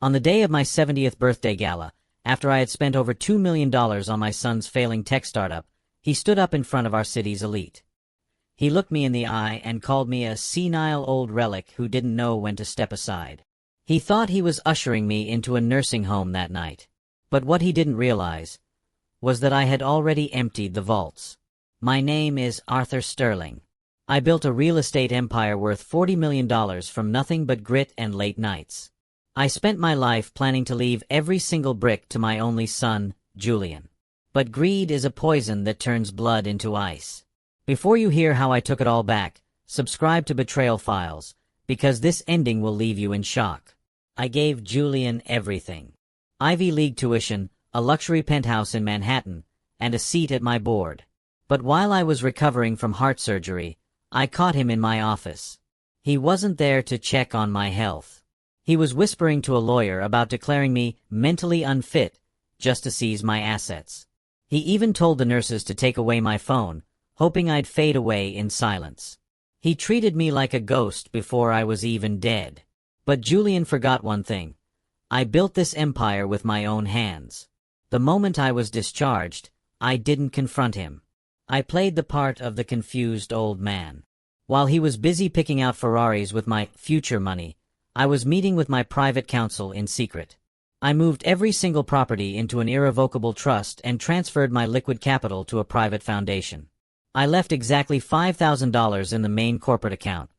On the day of my 70th birthday gala, after I had spent over $2 million on my son's failing tech startup, he stood up in front of our city's elite. He looked me in the eye and called me a senile old relic who didn't know when to step aside. He thought he was ushering me into a nursing home that night. But what he didn't realize was that I had already emptied the vaults. My name is Arthur Sterling. I built a real estate empire worth $40 million from nothing but grit and late nights. I spent my life planning to leave every single brick to my only son, Julian. But greed is a poison that turns blood into ice. Before you hear how I took it all back, subscribe to Betrayal Files, because this ending will leave you in shock. I gave Julian everything. Ivy League tuition, a luxury penthouse in Manhattan, and a seat at my board. But while I was recovering from heart surgery, I caught him in my office. He wasn't there to check on my health. He was whispering to a lawyer about declaring me mentally unfit just to seize my assets. He even told the nurses to take away my phone, hoping I'd fade away in silence. He treated me like a ghost before I was even dead. But Julian forgot one thing. I built this empire with my own hands. The moment I was discharged, I didn't confront him. I played the part of the confused old man. While he was busy picking out Ferraris with my future money, I was meeting with my private counsel in secret. I moved every single property into an irrevocable trust and transferred my liquid capital to a private foundation. I left exactly $5,000 in the main corporate account,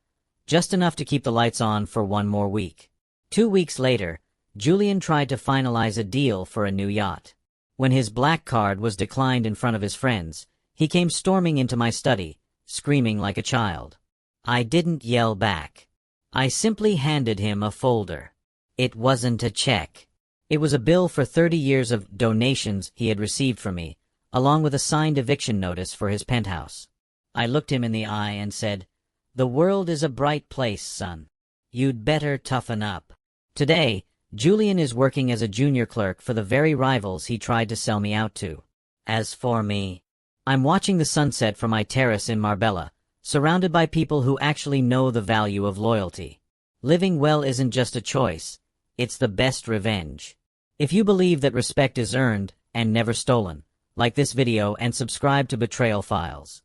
just enough to keep the lights on for one more week. 2 weeks later, Julian tried to finalize a deal for a new yacht. When his black card was declined in front of his friends, he came storming into my study, screaming like a child. I didn't yell back. I simply handed him a folder. It wasn't a check. It was a bill for 30 years of donations he had received from me, along with a signed eviction notice for his penthouse. I looked him in the eye and said, "The world is a bright place, son. You'd better toughen up." Today, Julian is working as a junior clerk for the very rivals he tried to sell me out to. As for me, I'm watching the sunset from my terrace in Marbella, surrounded by people who actually know the value of loyalty. Living well isn't just a choice, it's the best revenge. If you believe that respect is earned and never stolen, like this video and subscribe to Betrayal Files.